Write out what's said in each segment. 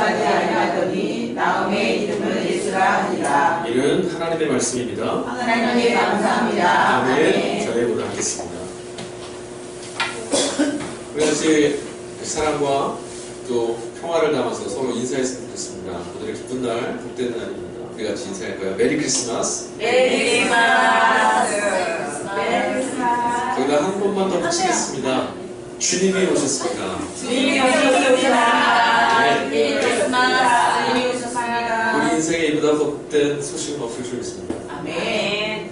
의심하지 아니하더니 나음의 이름을 예수라 하니라. 이는 하나님의 말씀입니다. 하나님께 감사합니다. 아멘. 저희보다 하겠습니다. 우리 같이 사랑과 또 평화를 담아서 서로 인사했으면 좋겠습니다. 오늘은 기쁜 날, 복된 날입니다. 우리 같이 인사할 거예요. 메리 크리스마스. 메리 크리스마스. 메리 크리스마스. 거기다 한 번만 더 붙이겠습니다. 주님이 오셨습니다. 주님이 오셨습니다. 네. 메리 크리스마스. 주님이 오셨습니다. 우리 인생에 이보다 더 복된 소식은 없을 줄 믿습니다. 아멘.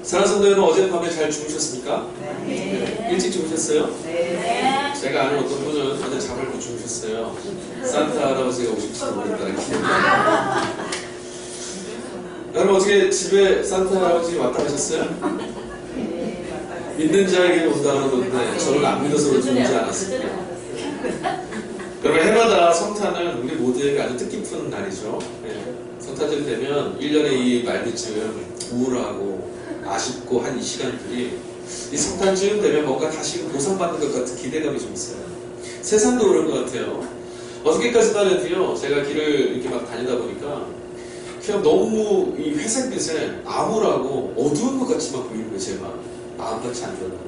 사랑하는 성도 여러분, 어젯밤에 잘 주무셨습니까? 네. 일찍 주무셨어요? 네. 제가 아는 어떤 분은 어제 잠을 못 주무셨어요. 산타 할아버지가 오실지도 모른다는 기대가. 여러분, 어떻게 집에 산타 할아버지 왔다 가셨어요? 믿는 자에게 온다는 건데 저는 안 믿어서 그런지 오지 않았습니다. 여러분, 해마다 성탄은 우리 모두에게 아주 뜻깊은 날이죠. 네. 성탄절이 되면 1년의 이 말미쯤 우울하고 아쉽고 한 이 시간들이 이 성탄쯤 되면 뭔가 다시 보상받는 것 같은 기대감이 좀 있어요. 세상도 그런 것 같아요. 어저께까지만 해도요, 제가 길을 이렇게 막 다니다 보니까 그냥 너무 이 회색빛에 암울하고 어두운 것 같이만 보이는 거예요. 제가 마음같이 안 들어요.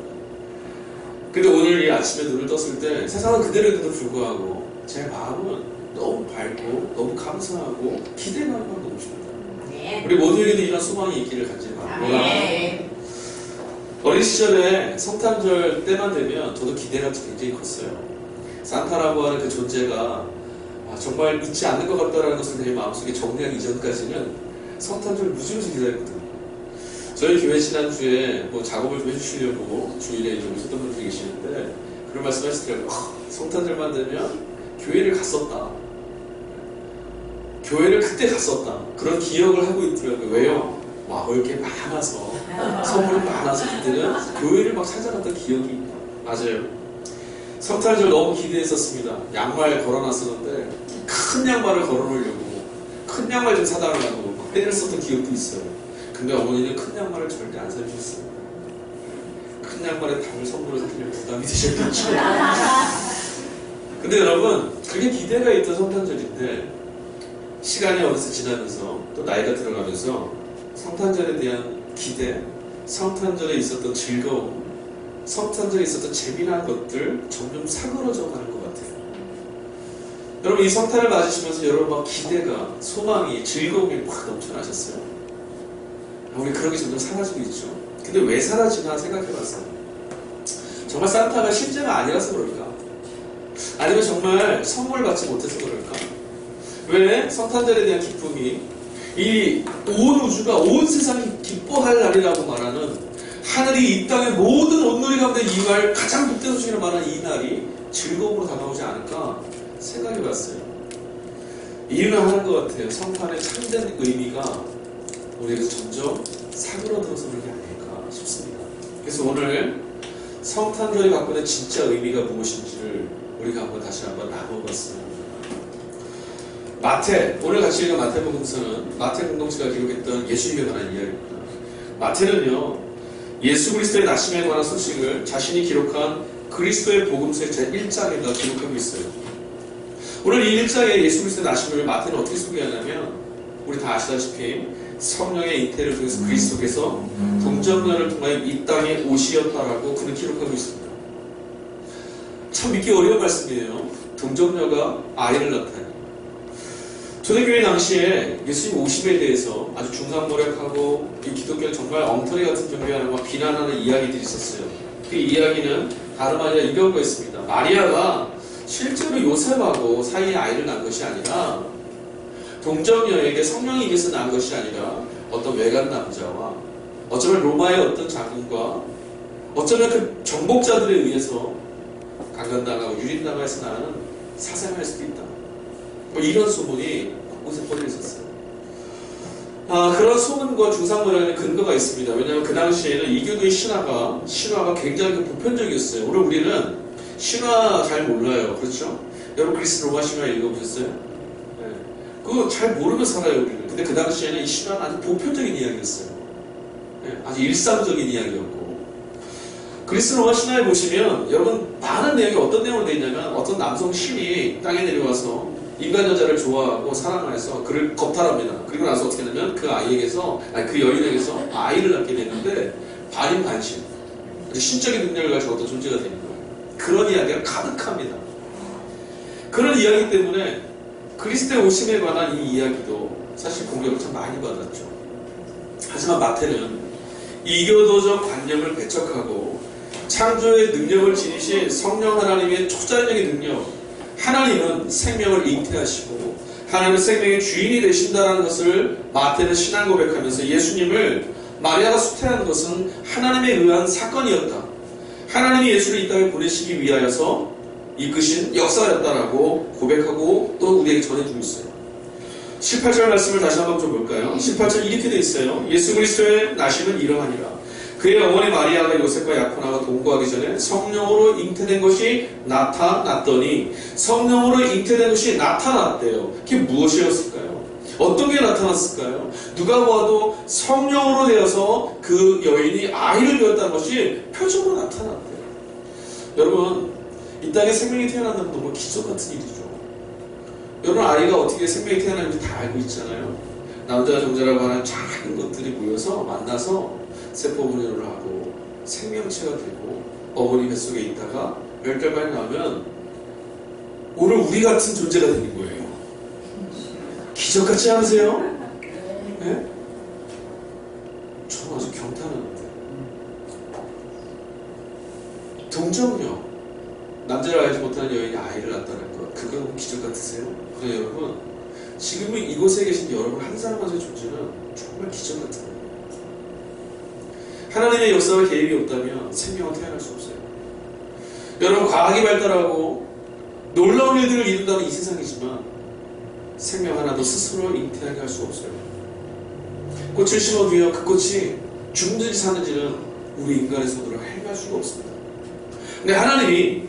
근데 오늘 이 아침에 눈을 떴을 때 세상은 그대로에도 불구하고 제 마음은 너무 밝고 너무 감사하고 기대감만 넘칩니다. 우리 모두에게도 이런 소망이 있기를 간절히 바랍니다. 어린 시절에 성탄절 때만 되면 저도 기대가 굉장히 컸어요. 산타라고 하는 그 존재가 정말 있지 않는 것 같다는 것을 내 마음속에 정리하기 이전까지는 성탄절 무지무지 기다렸거든요. 저희 교회 지난주에 뭐 작업을 좀 해주시려고 주일에 좀 오셨던 분들이 계시는데 그런 말씀 하시더라고요. 성탄절만 되면 교회를 갔었다. 교회를 그때 갔었다. 그런 기억을 하고 있더라고요. 왜요? 와, 이렇게 많아서 선물이 많아서 그때는 교회를 막 찾아갔던 기억이 맞아요. 성탄절 너무 기대했었습니다. 양말 걸어놨었는데 큰 양말을 걸어놓으려고 큰 양말 좀 사달라고 막 때를 썼던 기억도 있어요. 근데 어머니는 큰 양말을 절대 안 사주셨어요. 큰 양말에 담을 선물을 사주려면 부담이 되셨겠죠. 근데 여러분, 그게 기대가 있던 성탄절인데 시간이 어느새 지나면서 또 나이가 들어가면서 성탄절에 대한 기대, 성탄절에 있었던 즐거움, 성탄절에 있었던 재미난 것들 점점 사그러져 가는 것 같아요. 여러분, 이 성탄을 맞으시면서 여러분 막 기대가, 소망이, 즐거움이 확 넘쳐나셨어요. 우리 그런 게 점점 사라지고 있죠. 근데 왜 사라지나 생각해봤어요. 정말 산타가 실제가 아니라서 그럴까? 아니면 정말 선물 받지 못해서 그럴까? 왜 성탄절에 대한 기쁨이 이 온 우주가 온 세상이 기뻐할 날이라고 말하는 하늘이 이 땅의 모든 온누리 가운데 이말 가장 복된 소식이라고 말하는 이 날이 즐거움으로 다가오지 않을까 생각해봤어요. 이유는 하는 것 같아요. 성탄의 참된 의미가 우리에게서 점점 사그러들어서 그런 게 아닐까 싶습니다. 그래서 오늘 성탄절이 갖고 있는 진짜 의미가 무엇인지를 우리가 다시 한번 나눠봤습니다. 오늘 같이 읽은 마태복음서는 마태 공동체가 기록했던 예수님에 관한 이야기입니다. 마태는요, 예수 그리스도의 나심에 관한 소식을 자신이 기록한 그리스도의 복음서의 제1장에다 기록하고 있어요. 오늘 이 1장에 예수 그리스도의 나심을 마태는 어떻게 소개하냐면, 우리 다 아시다시피 성령의 잉태를 통해서 그리스도께서 동정녀를 통하여 이 땅에 오시었다라고 그는 기록하고 있습니다. 참 믿기 어려운 말씀이에요. 동정녀가 아이를 낳다니. 초대교회 당시에 예수님 오심에 대해서 아주 중상모략하고 이 기독교는 정말 엉터리 같은 경배하는 비난하는 이야기들이 있었어요. 그 이야기는 다름 아니라 이런 거였습니다. 마리아가 실제로 요셉하고 사이에 아이를 낳은 것이 아니라 동정녀에게 성령이 임해서 낳은 것이 아니라 어떤 외간 남자와 어쩌면 로마의 어떤 장군과 어쩌면 그 정복자들에 의해서 강간당하고 유린당해서 나는 사생할 수도 있다. 뭐 이런 소문이 곳곳에 퍼져 있었어요. 그런 소문과 중상모략에는 근거가 있습니다. 왜냐하면 그 당시에는 이교도의 신화가 굉장히 보편적이었어요. 오늘 우리는 신화 잘 몰라요. 그렇죠? 여러분 그리스 로마 신화 읽어보셨어요? 네. 그거 잘 모르면 살아요, 우리는. 근데 그 당시에는 이 신화는 아주 보편적인 이야기였어요. 네. 아주 일상적인 이야기였고. 그리스 로마 신화에 보시면 여러분 많은 내용이 어떤 내용으로 되어 있냐면 어떤 남성 신이 땅에 내려와서 인간 여자를 좋아하고 사랑해서 그를 겁탈합니다. 그리고 나서 어떻게 하냐면 그 아이에게서, 아니 그 여인에게서 아이를 낳게 되는데 반인반신, 신적인 능력을 가지고 어떤 존재가 되는 거예요. 그런 이야기가 가득합니다. 그런 이야기 때문에 그리스도의 오심에 관한 이 이야기도 사실 공격을 참 많이 받았죠. 하지만 마태는 이교도적 관념을 배척하고 창조의 능력을 지니신 성령 하나님의 초자연적인 능력, 하나님은 생명을 잉태하시고 하나님은 생명의 주인이 되신다는 것을 마태는 신앙 고백하면서 예수님을 마리아가 수태한 것은 하나님에 의한 사건이었다. 하나님이 예수를 이 땅에 보내시기 위하여서 이끄신 역사였다라고 고백하고 또 우리에게 전해주고 있어요. 18절 말씀을 다시 한번 좀 볼까요? 18절 이렇게 되어 있어요. 예수 그리스도의 나심은 이러하니라. 그의 어머니 마리아가 요셉과 약혼하고 동거하기 전에 성령으로 잉태된 것이 나타났더니 성령으로 잉태된 것이 나타났대요. 그게 무엇이었을까요? 어떤 게 나타났을까요? 누가 봐도 성령으로 되어서 그 여인이 아이를 배웠다는 것이 표적으로 나타났대요. 여러분, 이 땅에 생명이 태어난다는 건 너무 기적 같은 일이죠. 여러분, 아이가 어떻게 생명이 태어나는지 다 알고 있잖아요. 남자 정자라고 하는 작은 것들이 모여서 만나서 세포 분열을 하고 생명체가 되고 어머니 뱃속에 있다가 10달만 나오면 오늘 우리 같은 존재가 되는 거예요. 기적같지 않으세요? 네? 저는 아주 경탄하는데. 동정녀, 남자를 알지 못하는 여인이 아이를 낳았다는 것, 그거 너무 기적 같으세요? 그래 여러분, 지금은 이곳에 계신 여러분 한 사람만의 존재는 정말 기적 같은 거예요. 하나님의 역사와 개입이 없다면 생명은 태어날 수 없어요. 여러분, 과학이 발달하고 놀라운 일들을 이룬다는 이 세상이지만 생명 하나도 스스로 잉태하게 할 수 없어요. 꽃을 심어도요, 그 꽃이 죽는지 사는지는 우리 인간의 손으로 행할 수가 없습니다. 근데 하나님이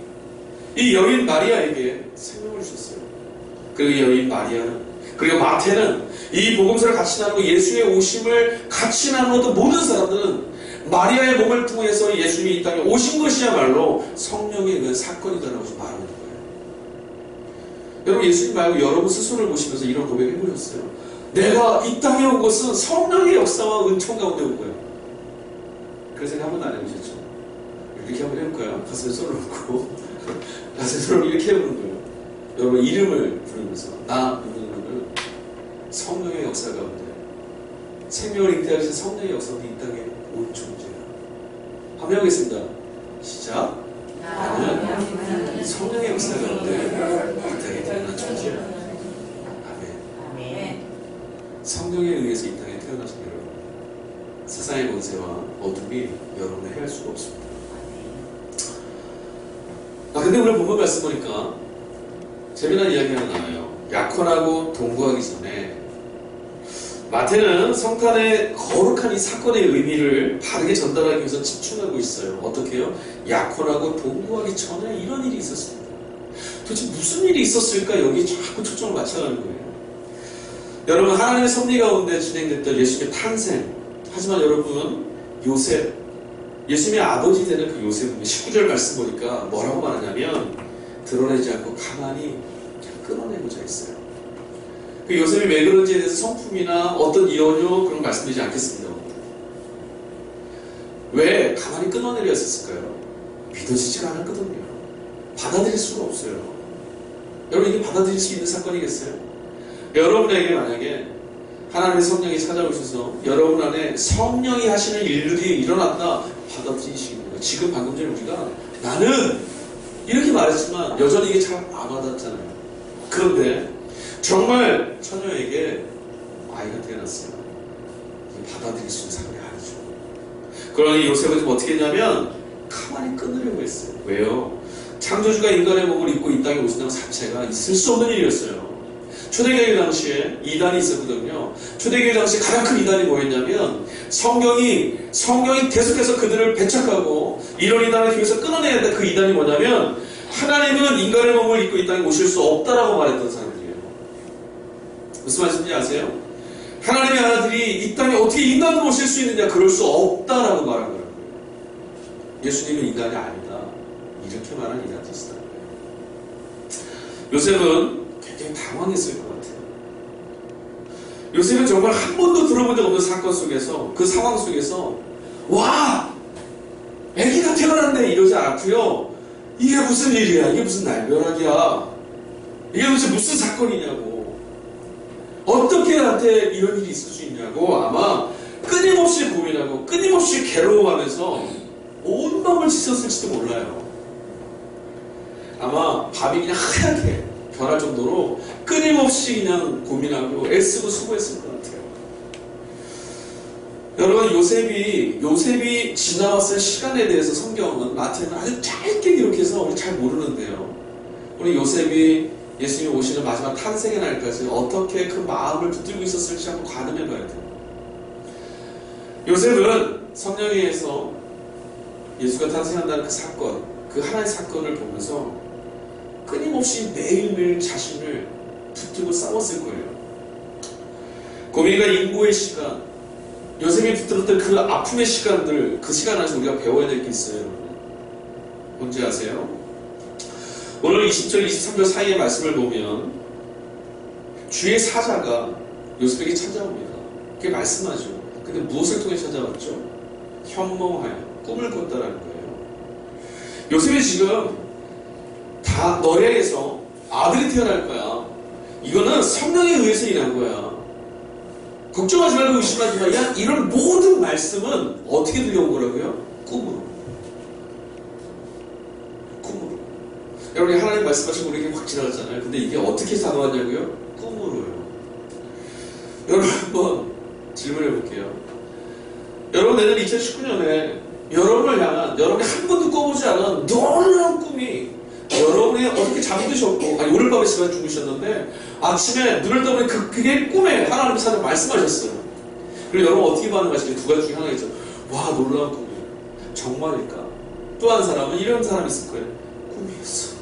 이 여인 마리아에게 생명을 주셨어요. 그리고 이 여인 마리아는, 그리고 마태는 이 복음서를 같이 나누고 예수의 오심을 같이 나누었던 모든 사람들은 마리아의 몸을 통해서 예수님이 이 땅에 오신 것이야말로 성령에 의한 사건이다라고 말하는 거예요. 여러분, 예수님 말고 여러분 스스로를 보시면서 이런 고백을 해보셨어요? 내가 이 땅에 온 것은 성령의 역사와 은총 가운데 온 거예요. 그런 생각 한 번도 안 해보셨죠? 이렇게 한번 해볼까요? 가슴에 손을 놓고 가슴에 손을 이렇게 해보는 거예요. 여러분, 이름을 부르면서 나 누구누구는 성령의 역사 가운데, 생명을 잉태하신 성령의 역사 가운데 이 땅에 온 존재야. 한번 해보겠습니다. 시작. 나는 성령의 역사 가운데 이 땅에 태어난 존재야. 아멘. 성령에 의해서 이 땅에 태어나신 여러분, 세상의 권세와 어둠이 여러분을 해할 수가 없습니다. 근데 오늘 본문 말씀 보니까 재미난 이야기 하나 나와요. 약혼하고 동거하기 전에 마태는 성탄의 거룩한 이 사건의 의미를 바르게 전달하기 위해서 집중하고 있어요. 어떻게 해요? 약혼하고 동거하기 전에 이런 일이 있었습니다. 도대체 무슨 일이 있었을까? 여기 자꾸 초점을 맞춰가는 거예요. 여러분, 하나님의 섭리 가운데 진행됐던 예수님의 탄생. 하지만 여러분, 요셉, 예수님의 아버지 되는 그 요셉은 19절 말씀 보니까 뭐라고 말하냐면 드러내지 않고 가만히 끊어내고자 했어요. 그 요셉이 왜 그런지에 대해서 성품이나 어떤 이유요 그런 거 말씀드리지 않겠습니다. 왜 가만히 끊어내려 했을까요? 믿어지지가 않았거든요. 받아들일 수가 없어요. 여러분, 이게 받아들일 수 있는 사건이겠어요? 여러분에게 만약에 하나님의 성령이 찾아오셔서 여러분 안에 성령이 하시는 일들이 일어났다, 받아들이시는 거예요. 지금 방금 전에 우리가 나는 이렇게 말했지만 여전히 이게 잘 안 와닿잖아요. 그런데 정말 처녀에게 아이가 태어났어요. 받아들일 수 있는 사건이 아니죠. 그러니 요셉은 좀 어떻게 했냐면 가만히 끊으려고 했어요. 왜요? 창조주가 인간의 몸을 입고 이 땅에 오신다는 자체가 있을 수 없는 일이었어요. 초대교회 당시에 이단이 있었거든요. 초대교회 당시에 가장 큰 이단이 뭐였냐면 성경이 계속해서 그들을 배척하고 이런 이단을 통해서 끊어내야 한다. 그 이단이 뭐냐면 하나님은 인간의 몸을 입고 이 땅에 오실 수 없다라고 말했던 사람들이에요. 무슨 말씀인지 아세요? 하나님의 아들이 이 땅에 어떻게 인간으로 오실 수 있느냐? 그럴 수 없다라고 말한 거예요. 예수님은 인간이 아니다. 이렇게 말한 이단이 있었다. 요셉은 굉장히 굉장히 당황했을 것 같아요. 요셉은 정말 한 번도 들어본 적 없는 사건 속에서, 그 상황 속에서 와! 애기가 태어났네 이러지 않고요. 이게 무슨 일이야? 이게 무슨 날벼락이야? 이게 도대체 무슨 사건이냐고. 어떻게 나한테 이런 일이 있을 수 있냐고 아마 끊임없이 고민하고 끊임없이 괴로워하면서 온 마음을 찢었을지도 몰라요. 아마 밤이 그냥 하얗게 변할 정도로 끊임없이 그냥 고민하고 애쓰고 수고했을 것 같아요. 여러분, 요셉이 지나왔을 시간에 대해서 성경은 마태는 아주 짧게 기록해서 우리 잘 모르는데요. 우리 요셉이 예수님이 오시는 마지막 탄생의 날까지 어떻게 그 마음을 붙들고 있었을지 한번 가늠해 봐야 돼요. 요셉은 성령에 의해서 예수가 탄생한다는 그 사건, 그 하나의 사건을 보면서 끊임없이 매일매일 자신을 붙들고 싸웠을 거예요. 고민과 인고의 시간, 요셉이 붙들었던 그 아픔의 시간들, 그 시간 안에서 우리가 배워야 될 게 있어요. 뭔지 아세요? 오늘 20절, 23절 사이의 말씀을 보면 주의 사자가 요셉에게 찾아옵니다. 그게 말씀하죠. 근데 무엇을 통해 찾아왔죠? 현몽하여 꿈을 꿨다라는 거예요. 요셉이 지금 다 너에게서 아들이 태어날 거야. 이거는 성령에 의해서 일한 거야. 걱정하지 말고 의심하지 마. 야, 이런 모든 말씀은 어떻게 들려온 거라고요? 꿈으로. 꿈으로. 여러분이 하나님 말씀하시고 우리에게 확 지나갔잖아요. 근데 이게 어떻게 다가왔냐고요? 꿈으로요. 여러분 한번 질문해 볼게요. 여러분 내년 2019년에 여러분을 향한, 여러분이 한 번도 꿔보지 않은 놀라운 꿈이 여러분이 어떻게 잠드셨고, 아니 오늘 밤에 집에 주무셨는데 아침에 눈을 떠보니 그게 꿈에 하나님 사람 말씀하셨어요. 그리고 여러분 어떻게 반응하시겠어요? 두 가지 중에 하나겠죠. 와, 놀라운 꿈이에요. 정말일까? 또 한 사람은 이런 사람이 있을 거예요. 꿈이었어.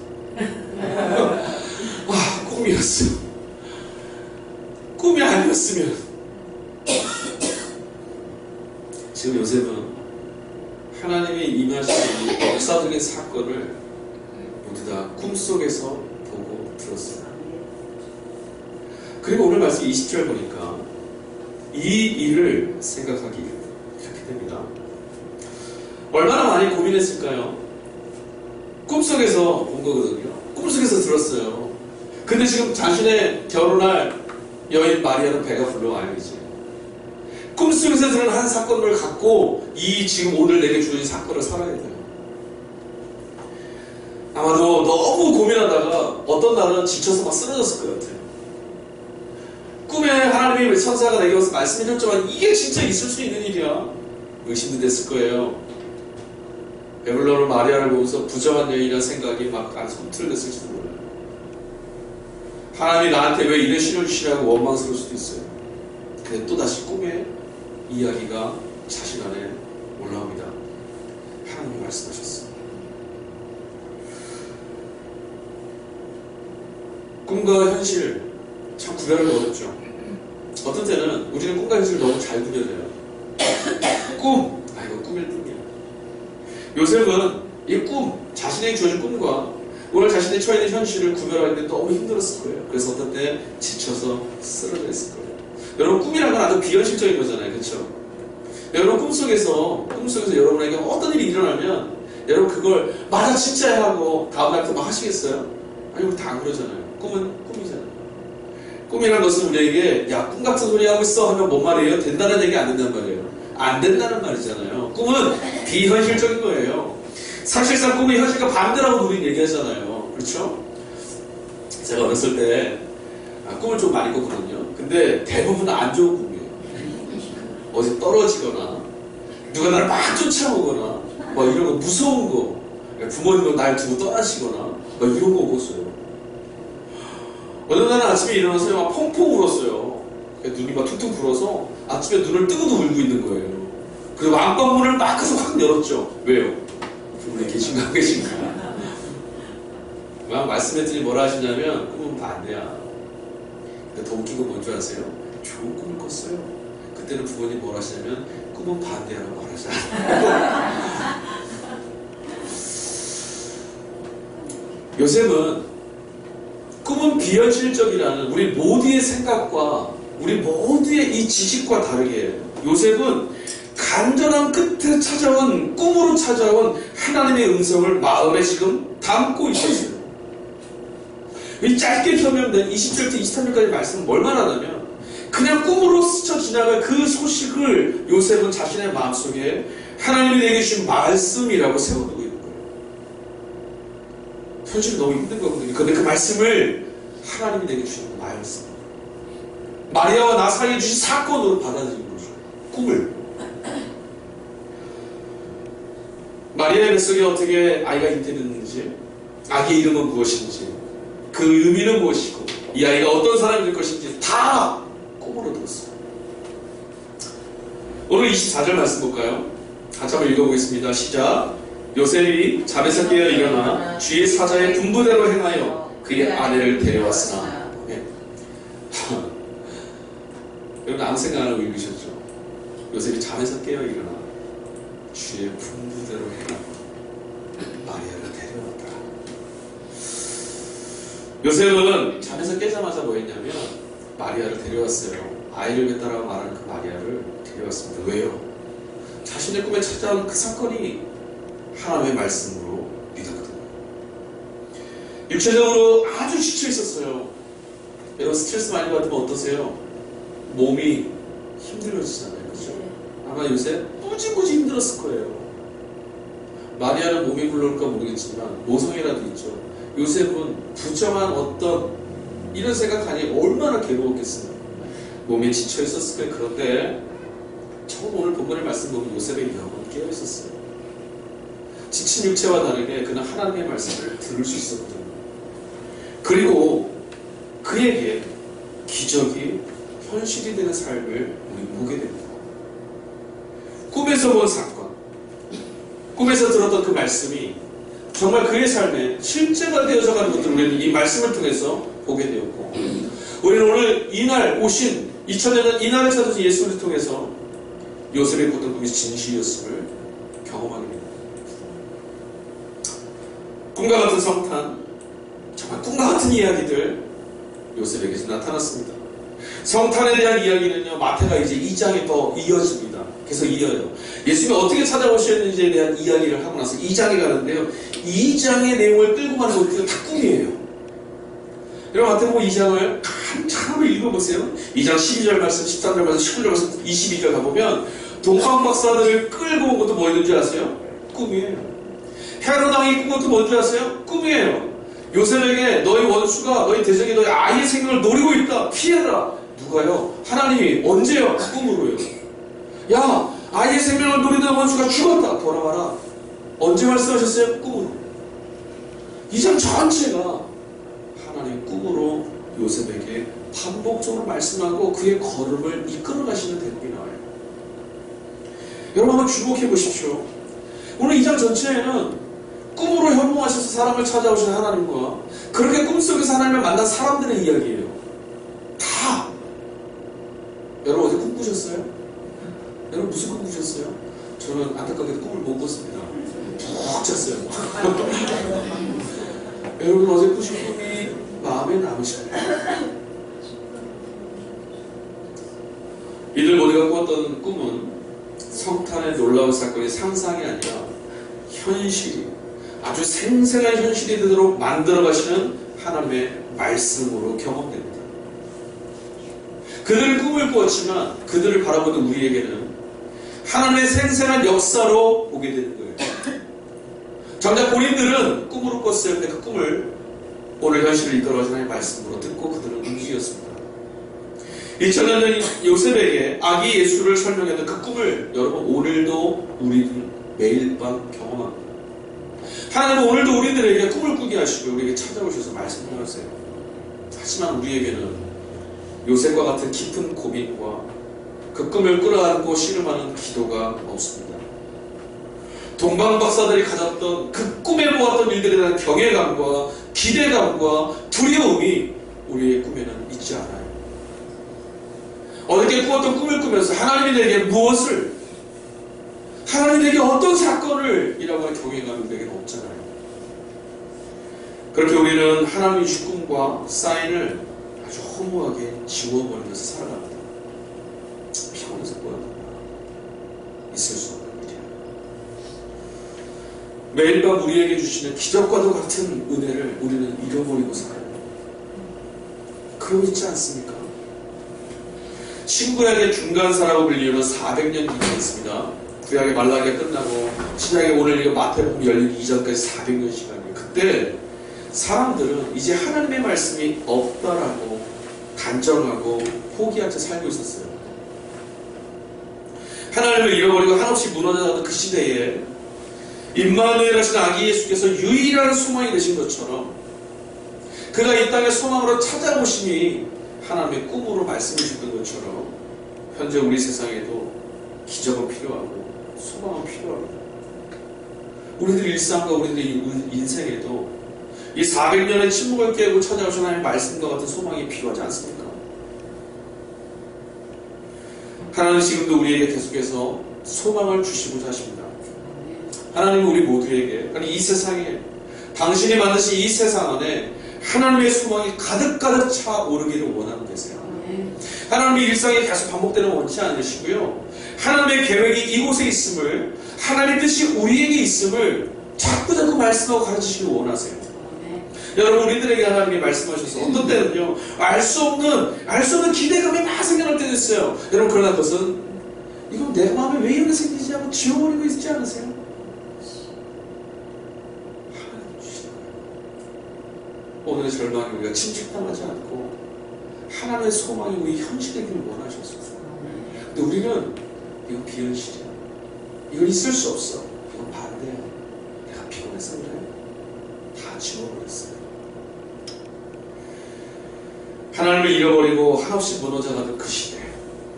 와, 꿈이었어. 꿈이 아니었으면. 지금 요셉은 하나님이 임하시는 이 역사적인 사건을 모두 다 꿈속에서 보고 들었어요. 그리고 오늘 말씀 20절 보니까 이 일을 생각하기 이렇게 됩니다. 얼마나 많이 고민했을까요? 꿈속에서 본 거거든요. 꿈속에서 들었어요. 근데 지금 자신의 결혼할 여인 마리아는 배가 불러와요. 이제 꿈속에서 들은 한 사건을 갖고 이 지금 오늘 내게 주어진 사건을 살아야 돼요. 아마도 너무 고민하다가 어떤 날은 지쳐서 막 쓰러졌을 것 같아요. 꿈에 하나님이 천사가 내게 와서 말씀해줬지만 이게 진짜 있을 수 있는 일이야. 의심도 됐을 거예요. 배불러는 마리아를 보면서 부정한 여인이라는 생각이 막 안에서 흐트러졌을지도 몰라요. 하나님이 나한테 왜 이런 신을 주시냐고 원망스러울 수도 있어요. 근데 또다시 꿈에 이야기가 자신 안에 올라옵니다. 하나님이 말씀하셨어요. 꿈과 현실 참 구별하기 어렵죠. 어떤 때는 우리는 꿈과 현실을 너무 잘 구별해요. 꿈! 아, 이거 꿈일 뿐이야. 요셉은 이 꿈, 자신에게 주어진 꿈과 오늘 자신의 처해 있는 현실을 구별하는데 너무 힘들었을 거예요. 그래서 어떤 때 지쳐서 쓰러져 있을 거예요. 여러분, 꿈이란 건 아주 비현실적인 거잖아요. 그렇죠? 여러분 꿈속에서 여러분에게 어떤 일이 일어나면 여러분 그걸 맞아 진짜야 하고 다음날부터 막 하시겠어요? 아니, 우리 다 안 그러잖아요. 꿈은 꿈이잖아요. 꿈이란 것은 우리에게 야, 꿈 같은 소리 하고 있어 하면 뭔 말이에요? 된다는 얘기 안 된다는 말이에요. 안 된다는 말이잖아요. 꿈은 비현실적인 거예요. 사실상 꿈이 현실과 반대라고 우리는 얘기하잖아요. 그렇죠? 제가 어렸을 때 꿈을 좀 많이 꿨거든요. 근데 대부분 안 좋은 꿈이에요. 어디 떨어지거나 누가 나를 막 쫓아오거나 막 이런 거 무서운 거, 부모님은 날 두고 떠나시거나 막 이런 거 꿨어요. 어느 날은 아침에 일어나서 막 펑펑 울었어요. 눈이 막 퉁퉁 불어서 아침에 눈을 뜨고도 울고 있는 거예요. 그리고 안방문을 막 해서 확 열었죠. 왜요? 우리 계신가 안 계신가? 막 말씀했더니 뭐라 하시냐면 꿈은 반대야. 근데 더 웃긴 건 뭔지 아세요? 좋은 꿈을 꿨어요. 그때는 부모님 뭐라 하시냐면 꿈은 반대라고 말하잖아요. 요셉은 꿈은 조금은 비현실적이라는 우리 모두의 생각과 우리 모두의 이 지식과 다르게 요셉은 간절한 끝에 찾아온, 꿈으로 찾아온 하나님의 음성을 마음에 지금 담고 있었어요. 이 짧게 설명된 27절부터 23절까지 말씀은 뭘 말하냐면 그냥 꿈으로 스쳐 지나갈 그 소식을 요셉은 자신의 마음속에 하나님이 내게 주신 말씀이라고 세워두고 있는 거예요. 현실이 너무 힘든 거거든요. 그런데 그 말씀을 하나님이 내게 주신 말씀, 마리아와 나 사이에 주신 사건으로 받아들이는 거죠. 꿈을. 마리아의 뱃속에 어떻게 아이가 잉태됐는지, 아기의 이름은 무엇인지, 그 의미는 무엇이고, 이 아이가 어떤 사람이 될 것인지 다 꿈으로 들었어요. 오늘 24절 말씀 볼까요? 같이 한번 읽어보겠습니다. 시작. 요셉이 잠에서 깨어 일어나 주의 사자의 분부대로 행하여 그의 아내를 데려왔으나. 네. 여러분 아무 생각 안 하고 읽으셨죠? 요셉이 잠에서 깨어 일어나 주의 분부대로 행하여 마리아를 데려왔다. 요셉은 잠에서 깨자마자 뭐 했냐면 마리아를 데려왔어요. 아이를 낳았다라고 말하는 그 마리아를 데려왔습니다. 왜요? 자신의 꿈에 찾아온 그 사건이 하나님의 말씀으로 믿었거든요. 육체적으로 아주 지쳐 있었어요. 여러분 스트레스 많이 받으면 어떠세요? 몸이 힘들어지잖아요. 그죠? 아마 요새 무지무지 힘들었을 거예요. 마리아는 몸이 굴러올까 모르겠지만 모성이라도 있죠. 요셉은 부정한 어떤 이런 생각하니 얼마나 괴로웠겠어요. 몸이 지쳐 있었을 거예요. 그런데 처음 오늘 본문의 말씀 보면 요셉의 영은 깨어 있었어요. 지친 육체와 다르게 그는 하나님의 말씀을 들을 수 있었거든요. 그리고 그에게 기적이 현실이 되는 삶을 우리 보게 됩니다. 꿈에서 본 사건, 꿈에서 들었던 그 말씀이 정말 그의 삶에 실제가 되어져가는 것들을 우리는 이 말씀을 통해서 보게 되었고, 우리는 오늘 이날 오신 2000년 이날에 찾아서 예수를 통해서 요셉의 꿨던 꿈이 진실이었음을 경험하게 됩니다. 꿈과 같은 성탄, 정말 꿈과 같은 이야기들 요셉에게서 나타났습니다. 성탄에 대한 이야기는요, 마태가 이제 2장에 더 이어집니다. 계속 이어요. 예수님이 어떻게 찾아오셨는지에 대한 이야기를 하고 나서 2장에 가는데요, 2장의 내용을 끌고 가는 것들은 다 꿈이에요. 여러분 마태복음 2장을 한참을 읽어보세요. 2장 12절 말씀, 13절 말씀, 19절 말씀, 22절 가보면 동방박사들을 끌고 온 것도 뭐였는지 아세요? 꿈이에요. 헤롯왕이 꾼 것도 뭔지 아세요? 꿈이에요. 요셉에게 너희 원수가 너희 대적이 너희 아이의 생명을 노리고 있다. 피해라. 누가요? 하나님이. 언제요? 꿈으로요. 야, 아이의 생명을 노리던 원수가 죽었다. 돌아와라. 언제 말씀하셨어요? 꿈으로. 2장 전체가 하나님 꿈으로 요셉에게 반복적으로 말씀하고 그의 걸음을 이끌어 가시는 대목이 나와요. 여러분 한번 주목해 보십시오. 오늘 2장 전체에는 꿈으로 현몽하셔서 사람을 찾아오신 하나님과 그렇게 꿈속에서 하나님을 만난 사람들의 이야기예요. 다. 여러분 어제 꿈 꾸셨어요? 여러분 무슨 꿈 꾸셨어요? 저는 안타깝게도 꿈을 못 꿨습니다. 푹 잤어요. 여러분 어제 꾸신 꿈이 마음에 남으실까요? 이들 모두가 꾸었던 꿈은 성탄의 놀라운 사건이 상상이 아니라 현실이, 아주 생생한 현실이 되도록 만들어 가시는 하나님의 말씀으로 경험됩니다. 그들은 꿈을 꾸었지만 그들을 바라보는 우리에게는 하나님의 생생한 역사로 보게 되는 거예요. 정작 본인들은 꿈으로 꿨어요. 근데 그 꿈을 오늘 현실을 이끌어 가시는 하나님의 말씀으로 듣고 그들은 움직였습니다. 2000년 전 요셉에게 아기 예수를 설명했던 그 꿈을 여러분 오늘도 우리는 매일 밤 경험합니다. 하나님은 오늘도 우리들에게 꿈을 꾸게 하시고 우리에게 찾아오셔서 말씀하세요. 하지만 우리에게는 요셉과 같은 깊은 고민과 그 꿈을 끌어안고 씨름하는 기도가 없습니다. 동방박사들이 가졌던 그 꿈에 보았던 일들에 대한 경외감과 기대감과 두려움이 우리의 꿈에는 있지 않아요. 어저께 꾸었던 꿈을 꾸면서 하나님이 내게 무엇을, 하나님이 내게 어떤 사건을 이라고 할 경외감이 우리에게는 없잖아요. 그렇게 우리는 하나님의 주권과 사인을 아주 허무하게 지워버리면서 살아갑니다. 피곤해서 뭐야? 있을 수 없는 일이야. 매일 밤 우리에게 주시는 기적과도 같은 은혜를 우리는 잃어버리고 살아요. 그러고 있지 않습니까? 신구약의 중간사라고 불리는 400년 기간이 있습니다. 구약의 말라기가 끝나고 신약의 오늘 이거 마태복음 열리기 이전까지 400년 시간이에요. 그때 사람들은 이제 하나님의 말씀이 없다라고 단정하고 포기한 채 살고 있었어요. 하나님을 잃어버리고 한없이 무너져가는 그 시대에 임마누엘 하신 아기 예수께서 유일한 소망이 되신 것처럼 그가 이 땅에 소망으로 찾아오시니 하나님의 꿈으로 말씀해 주셨던 것처럼 현재 우리 세상에도 기적은 필요하고 소망은 필요합니다. 우리들 일상과 우리들 인생에도 이 400년의 침묵을 깨고 찾아오신 하나님의 말씀과 같은 소망이 필요하지 않습니까? 하나님은 지금도 우리에게 계속해서 소망을 주시고자 하십니다. 하나님은 우리 모두에게, 아니 이 세상에, 당신이 만드신 이 세상 안에 하나님의 소망이 가득가득 차오르기를 원하고 계세요. 하나님의 일상이 계속 반복되는 원치 않으시고요. 하나님의 계획이 이곳에 있음을, 하나님의 뜻이 우리에게 있음을 자꾸자꾸 말씀하고 가르치시길 원하세요. 여러분, 우리들에게 하나님이 말씀하셔서 어떤 때는요, 알 수 없는 기대감이 막 생겨날 때도 있어요. 여러분, 그러나 그것은 이건 내 마음에 왜 이렇게 생기지 하고 지워버리고 있지 않으세요? 하나님 주시는 거예요. 오늘의 절망이 우리가 침식당하지 않고 하나님의 소망이 우리 현실이기를 원하셨어요. 근데 우리는 이건 비현실이야. 이건 있을 수 없어. 이건 반대야. 내가 피곤해서 그래. 다 지워버렸어요. 하나님을 잃어버리고 한없이 무너져가는 그 시대,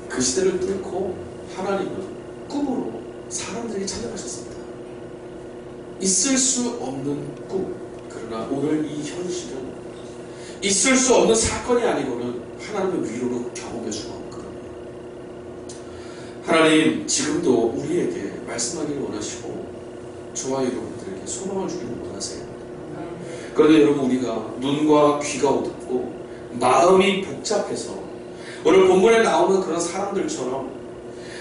그 시대를 뚫고 하나님은 꿈으로 사람들에게 찾아가셨습니다. 있을 수 없는 꿈. 그러나 오늘 이 현실은 있을 수 없는 사건이 아니고는 하나님의 위로로 경험해 주는 거거든요. 하나님 지금도 우리에게 말씀하기를 원하시고 저와 여러분들에게 소망을 주기를 원하세요. 그런데 여러분, 우리가 눈과 귀가 어둡고 마음이 복잡해서 오늘 본문에 나오는 그런 사람들처럼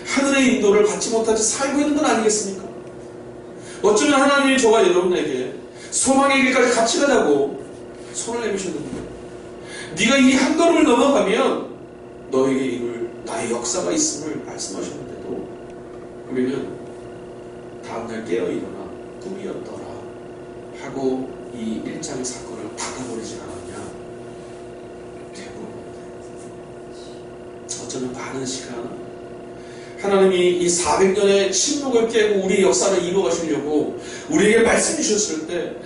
하늘의 인도를 받지 못하지 살고 있는 건 아니겠습니까? 어쩌면 하나님이 저와 여러분에게 소망의 길까지 같이 가자고 손을 내미셨는데, 네가 이 한 걸음을 넘어가면 너에게 이룰 나의 역사가 있음을 말씀하셨는데도 우리는 다음날 깨어 일어나 꿈이었더라 하고 이 1장의 사건을 닫아버리지 않았냐? 되물어봅니다. 어쩌면 많은 시간 하나님이 이 400년의 침묵을 깨고 우리의 역사를 이루어가시려고 우리에게 말씀 주셨을 때,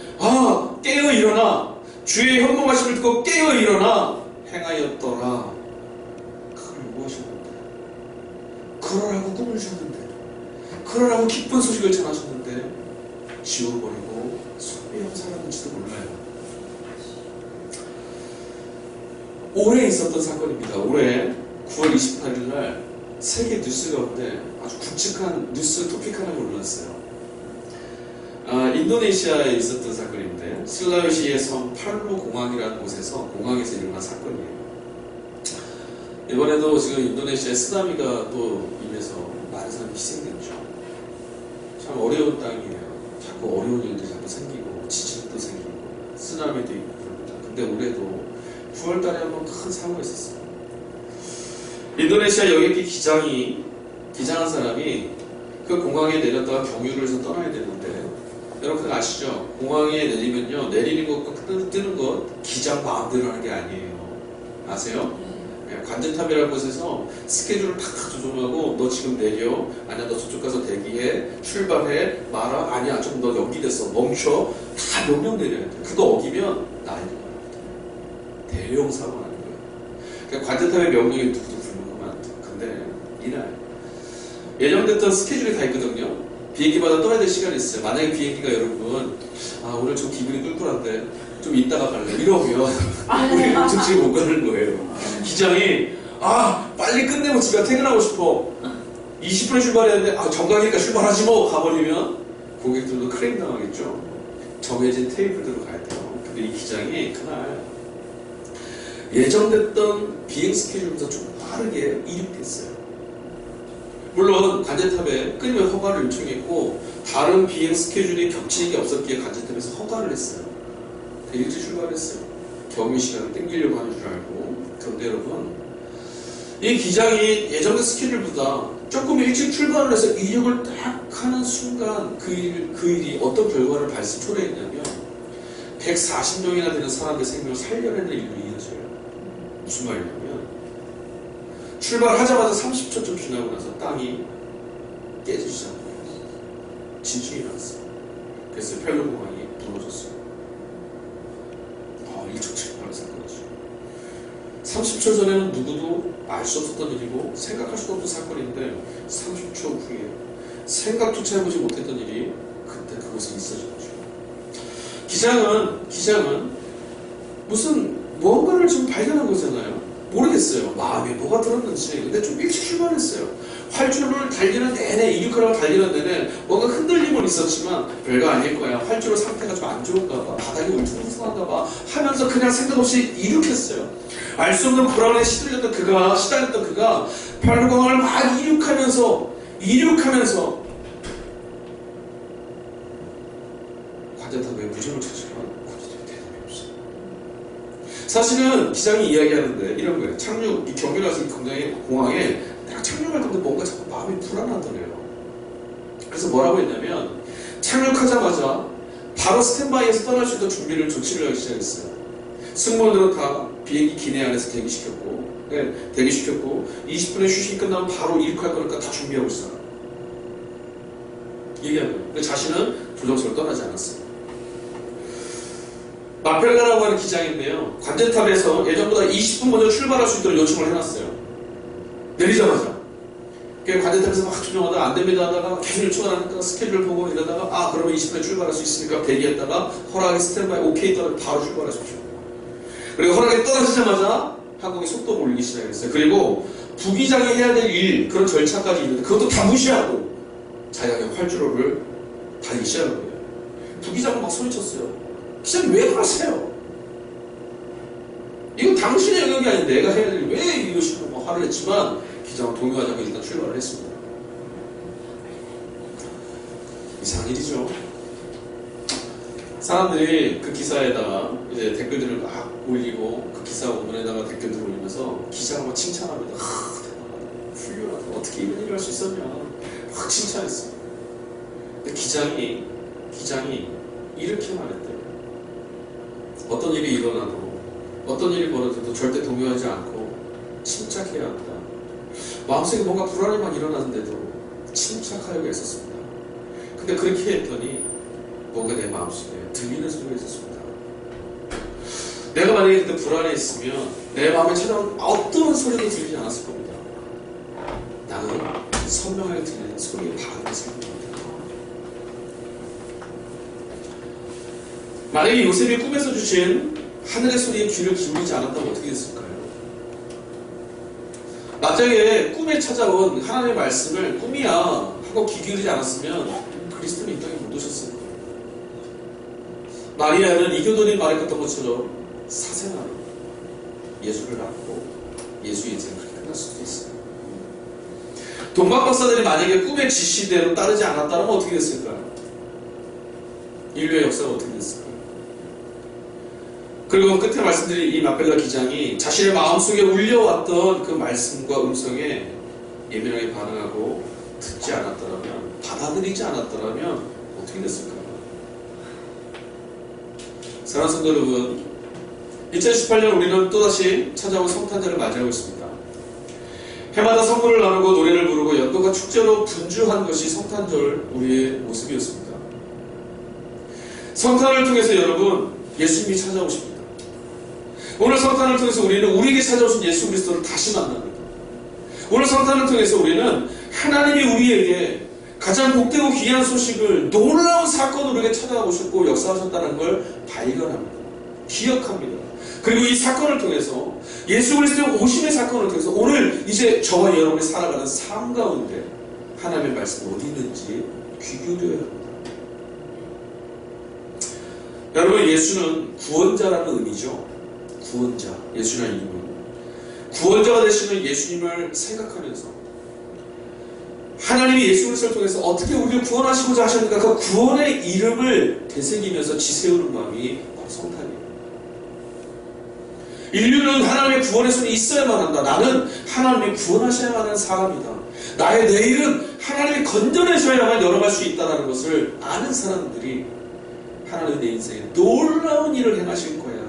깨어 일어나, 주의 현몽하심을 듣고 깨어 일어나 행하였더라. 그걸 요구하셨는데, 그러라고 꿈을 주셨는데, 그러라고 기쁜 소식을 전하셨는데 지워버리고 소외하고 살았는지도 몰라요. 올해 있었던 사건입니다. 올해 9월 28일 날 세계 뉴스 가운데 아주 굵직한 뉴스 토픽 하나가 올랐어요. 인도네시아에 있었던 사건인데, 슬라웨시의 섬 팔루 공항이라는 곳에서 공항에서 일어난 사건이에요. 이번에도 지금 인도네시아에 쓰나미가 또 임해서 많은 사람이 희생됐죠. 참 어려운 땅이에요. 자꾸 어려운 일들이 자꾸 생기고 지진도 생기고 쓰나미도 있고 그럽니다. 근데 올해도 9월 달에 한번 큰 사고가 있었어요. 인도네시아 여객기 기장한 사람이 그 공항에 내렸다가 경유를 해서 떠나야 되는데, 여러분 그거 아시죠? 공항에 내리면요, 내리는 것과 뜨는 것 기장 마음대로 하는 게 아니에요. 아세요? 관제탑이라는 곳에서 스케줄을 탁 조정하고, 너 지금 내려, 아니야 너 저쪽 가서 대기해, 출발해, 말아, 아니야 좀 너 연기됐어, 멈춰, 다 명령 내려야 돼. 그거 어기면 나이는 거예요. 대형 사고가 나는 거예요. 그러니까 관제탑의 명령이 누구도 불명하면 안 돼. 근데 이날 예정됐던 스케줄이 다 있거든요. 비행기마다 떠나야 될 시간이 있어요. 만약에 비행기가 여러분, 오늘 좀 기분이 꿀꿀한데 좀 이따가 갈래 이러면 우리 목적지에 못 가는 거예요. 기장이 빨리 끝내고 집에 퇴근하고 싶어, 20분에 출발해야 되는데 정각이니까 출발하지 뭐 가버리면 고객들도 크레임 당하겠죠. 정해진 테이블대로 가야 돼요. 근데 근데 이 기장이 그날 예정됐던 비행 스케줄보다 좀 빠르게 이륙됐어요. 물론 관제탑에 끊임없이 허가를 요청했고 다른 비행 스케줄이 겹치는 게 없었기에 관제탑에서 허가를 했어요. 일찍 출발했어요. 경유 시간을 땡기려고 하는 줄 알고. 그런데 여러분, 이 기장이 예정된 스케줄보다 조금 일찍 출발을 해서 이륙을 딱 하는 순간 그 일이 어떤 결과를 초래했냐면 140명이나 되는 사람의 생명을 살려내는 일로 이어져요. 무슨 말이냐면 출발하자마자 30초쯤 지나고 나서 땅이 깨지기 시작해요. 진충이 났어요. 그래서 펠로공항이 무너졌어요. 일촉즉발한 사건이죠. 30초 전에는 누구도 알 수 없었던 일이고 생각할 수도 없는 사건인데 30초 후에 생각조차 해보지 못했던 일이 그때 그곳에 있어진 거죠. 기장은 무슨 뭔가를 좀 발견한 거잖아요. 모르겠어요. 마음에 뭐가 들었는지. 근데 좀 일찍 출발했어요. 활주로를 달리는 내내, 이륙하라고 달리는 내내 뭔가 흔들림은 있었지만 별거 아닐 거야. 활주로 상태가 좀 안 좋은가 봐. 바닥이 울퉁불퉁한가 봐. 하면서 그냥 생각 없이 이륙했어요. 알 수 없는 불안에 시달렸던 그가 팔로공항을 막 이륙하면서 관제탑에 무전을 찾지만 관제탑에 대답이 없어요. 사실은 기장이 이야기하는데 이런 거예요. 이 경유라서 굉장히 공항에 내가 착륙할 건데 뭔가 자꾸 마음이 불안하더래요. 그래서 뭐라고 했냐면 착륙하자마자 바로 스탠바이에서 떠날 수 있는 조치를 하기 시작했어요. 승무원들은 다 비행기 기내 안에서 대기시켰고 20분의 휴식이 끝나면 바로 이륙할 거니까 다 준비하고 있어. 얘기한 거예요. 근데 자신은 조정석을 떠나지 않았어요. 마펠가라고 하는 기장인데요. 관제탑에서 예전보다 20분 먼저 출발할 수 있도록 요청을 해놨어요. 내리자마자. 관제탑에서 막 조정하다가 안 됩니다 하다가 계속 요청을 하니까 스케줄을 보고 이러다가 그러면 20분에 출발할 수 있으니까 대기했다가 허락이 스탠바이 오케이 떠나면 바로 출발하십시오. 그리고 허락이 떨어지자마자 항공이 속도를 올리기 시작했어요. 그리고 부기장이 해야 될 일, 그런 절차까지 있는데 그것도 다 무시하고 자기가 그냥 활주로를 달리기 시작한 거예요. 부기장은 막 소리쳤어요. 기장님 왜 그러세요? 이건 당신의 영역이 아닌 내가 해야 될 일 왜 이러시고 막 화를 냈지만 기장은 동요하지 않고 일단 출발을 했습니다. 이상한 일이죠. 사람들이 그 기사에다가 이제 댓글들을 막 올리고 그 기사 원문에다가 댓글들을 올리면서 기자가 막 칭찬합니다. 훌륭하다. 어떻게 이런 일을 할 수 있었냐. 막 칭찬했어요. 근데 기장이 이렇게 말했대요. 어떤 일이 일어나도 어떤 일이 벌어져도 절대 동요하지 않고 침착해야 한다. 마음속에 뭔가 불안이 막 일어나는데도 침착하려고 했었습니다. 근데 그렇게 했더니 뭔가 내 마음속에 들리는 소리가 있었습니다. 내가 만약에 그때 불안해 있으면 내 마음에 찾아온 어떤 소리도 들리지 않았을 겁니다. 나는 선명하게 들리는 소리에 반응했을 겁니다. 만약에 요셉이 꿈에서 주신 하늘의 소리에 귀를 기울이지 않았다면 어떻게 됐을까요? 만약에 꿈에 찾아온 하나님의 말씀을 꿈이야 하고 귀 기울이지 않았으면 그리스도는 이 땅에 못 오셨을 거예요. 마리아는 이교도님 말했던 것처럼 사생아로 예수를 낳고 예수의 인생이 그렇게 끝날 수도 있어요. 동방 박사들이 만약에 꿈의 지시대로 따르지 않았다면 어떻게 됐을까요? 인류의 역사가 어떻게 됐을까요? 그리고 끝에 말씀드린 이 마펠라 기장이 자신의 마음속에 울려왔던 그 말씀과 음성에 예민하게 반응하고 듣지 않았더라면, 받아들이지 않았더라면 어떻게 됐을까요? 사랑하는 성도 여러분, 2018년 우리는 또다시 찾아온 성탄절을 맞이하고 있습니다. 해마다 선물을 나누고 노래를 부르고 연도가 축제로 분주한 것이 성탄절 우리의 모습이었습니다. 성탄을 통해서 여러분, 예수님이 찾아오십니다. 오늘 성탄을 통해서 우리는 우리에게 찾아오신 예수 그리스도를 다시 만납니다. 오늘 성탄을 통해서 우리는 하나님이 우리에게 가장 복되고 귀한 소식을 놀라운 사건으로 우리에게 찾아오셨고 역사하셨다는 걸 발견합니다. 기억합니다. 그리고 이 사건을 통해서 예수 그리스도의 오심의 사건을 통해서 오늘 이제 저와 여러분이 살아가는 삶 가운데 하나님의 말씀이 어디 있는지 귀 기울여야 합니다. 여러분, 예수는 구원자라는 의미죠. 구원자. 예수라는 이름은 구원자가 되시는 예수님을 생각하면서 하나님이 예수 그리스도를 통해서 어떻게 우리를 구원하시고자 하셨는가, 그 구원의 이름을 되새기면서 지새우는 마음이 바로 성탄이에요. 인류는 하나님의 구원의 손이 있어야만 한다. 나는 하나님이 구원하셔야만 하는 사람이다. 나의 내일은 하나님이 건져내셔야만 열어갈 수 있다는 것을 아는 사람들이 하나님의 내 인생에 놀라운 일을 행하실 거야.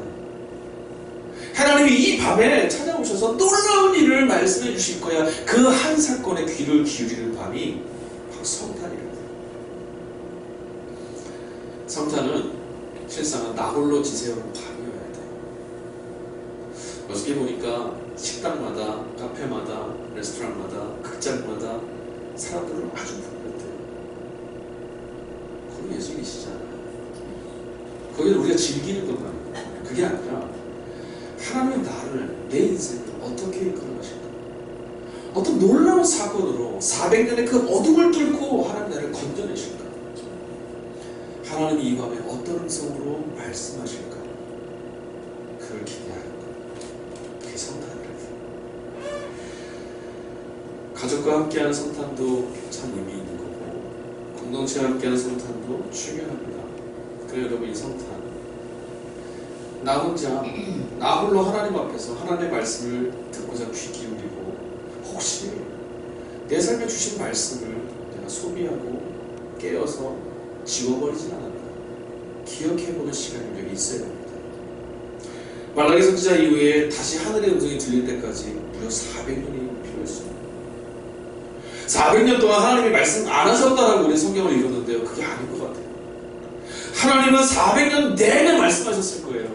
하나님이 이 밤에 찾아오셔서 놀라운 일을 말씀해 주실 거야. 그 한 사건에 귀를 기울이는 밤이 바로 성탄이라고. 성탄은 실상은 나 홀로 지새우는 밤이어야 돼요. 어저께 보니까 식당마다, 카페마다, 레스토랑마다, 극장마다 사람들은 아주 부끄럽대요. 거기 예수 계시잖아요. 거기는 우리가 즐기는 것만. 그게 아니라 하나님의 나를, 내 인생을 어떻게 이끌어가실까? 어떤 놀라운 사건으로 400년의 그 어둠을 뚫고 하나님 나를 건져내실까? 하나님이 이 밤에 어떤 음성으로 말씀하실까? 그걸 기대하는 것. 그게 성탄이라고. 가족과 함께하는 성탄도 참 의미 있는 거고, 공동체와 함께하는 성탄도 중요합니다. 그래서 여러분, 이 성탄, 나 혼자, 나 홀로 하나님 앞에서 하나님의 말씀을 듣고자 귀 기울이고, 혹시 내 삶에 주신 말씀을 내가 소비하고 깨어서 지워버리진 않았나 기억해보는 시간이 우리에게 있어야 합니다. 말라기 선지자 이후에 다시 하늘의 음성이 들릴 때까지 무려 400년이 필요했습니다. 400년 동안 하나님이 말씀 안 하셨다라고 우리 성경을 읽었는데요, 그게 아닌 것 같아요. 하나님은 400년 내내 말씀하셨을 거예요.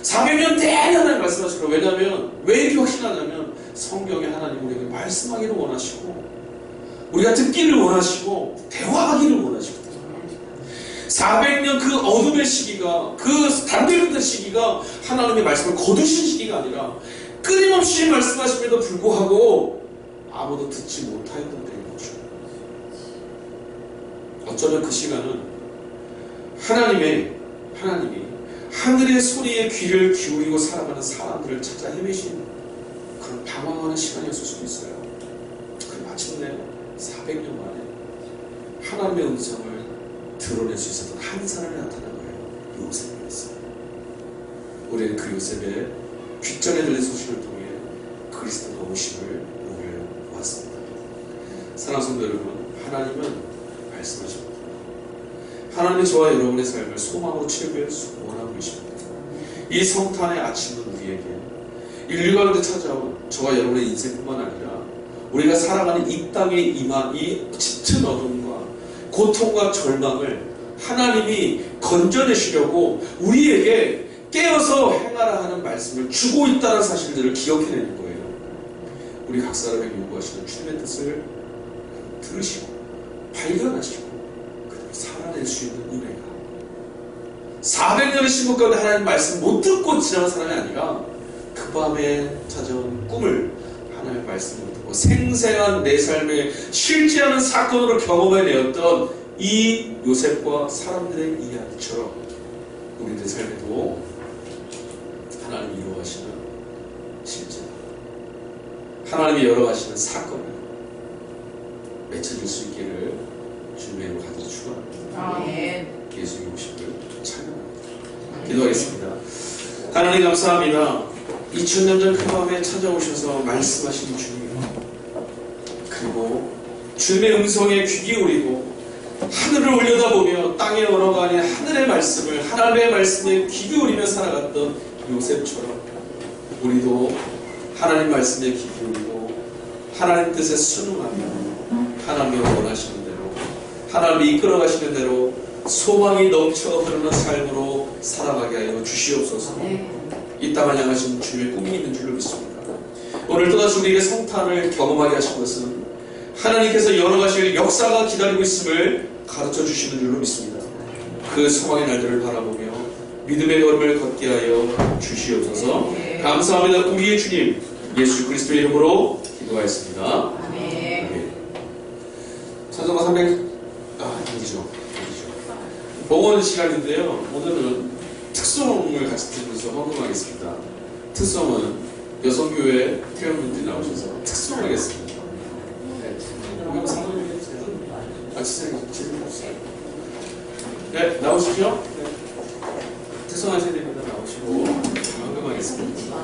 400년 내내 하나님 말씀하실 거예요. 왜냐하면, 왜 이렇게 확신하냐면 성경에 하나님 우리에게 말씀하기를 원하시고, 우리가 듣기를 원하시고, 대화하기를 원하시거든요. 400년 그 어둠의 시기가, 그 단절된 시기가 하나님의 말씀을 거두신 시기가 아니라 끊임없이 말씀하심에도 불구하고 아무도 듣지 못하였던 때인 거죠. 어쩌면 그 시간은 하나님이 하늘의 소리에 귀를 기울이고 살아가는 사람들을 찾아 헤매신 그런 방황하는 시간이었을 수도 있어요. 그리고 마침내 400년 만에 하나님의 음성을 드러낼 수 있었던 한 사람이 나타난 거예요. 요셉이었어요. 우리는 그 요셉의 귓전에 들린 소식을 통해 그리스도가 오심을 노려왔습니다. 사랑하는 성도 여러분, 하나님은 말씀하십니다. 하나님의 저와 여러분의 삶을 소망으로 채우길 원하고 계십니다. 이 성탄의 아침은 우리에게 인류 가운데 찾아온 저와 여러분의 인생뿐만 아니라 우리가 살아가는 이 땅에 임한 이 짙은 어둠과 고통과 절망을 하나님이 건져내시려고 우리에게 깨어서 행하라 하는 말씀을 주고 있다는 사실들을 기억해내는 거예요. 우리 각 사람에게 요구하시는 주님의 뜻을 들으시고 발견하시고 살아낼 수 있는 은혜가, 400년의 신분 가운데 하나님 말씀 못 듣고 지나간 사람이 아니라 그 밤에 찾아온 꿈을 하나님의 말씀을 듣고 생생한 내 삶에 실제하는 사건으로 경험해내었던 이 요셉과 사람들의 이야기처럼 우리들 삶에도 하나님이 이루어가시는 실제, 하나님이 열어가시는 사건을 맺혀질 수 있기를 주님의 이름으로 간절히 축원합니다. 예수님 오심을 찬양합니다. 기도하겠습니다. 하나님 감사합니다. 2000년 전 그 밤에 찾아오셔서 말씀하신 주님, 그리고 주님의 음성에 귀 기울이고 하늘을 올려다보며 땅에 얼어가니 하늘의 말씀을, 하나님의 말씀에 귀 기울이며 살아갔던 요셉처럼 우리도 하나님 말씀에 귀 기울이고 하나님 뜻에 순응하며 하나님이 원하시는 대로, 하나님이 이끌어가시는 대로 소망이 넘쳐 흐르는 삶으로 살아가게 하여 주시옵소서. 이 땅을 향하신 주님의 꿈이 있는 줄로 믿습니다. 오늘 또다시 우리에게 성탄을 경험하게 하신 것은 하나님께서 열어가실 역사가 기다리고 있음을 가르쳐 주시는 줄로 믿습니다. 그 소망의 날들을 바라보며 믿음의 걸음을 걷게 하여 주시옵소서. 감사합니다. 우리의 주님 예수 그리스도의 이름으로 기도하였습니다. 아멘. 찬송가 300, 여기죠. 복원 시간인데요. 오늘은 특송을 같이 들으면서 헌금하겠습니다. 특송은 여성교회 회원분들이 나오셔서 특송하겠습니다. 네, 그럼 상담 좀 해주세요. 지금 네, 나오시죠? 네. 특송하셔야 됩니다. 나오시고 헌금하겠습니다.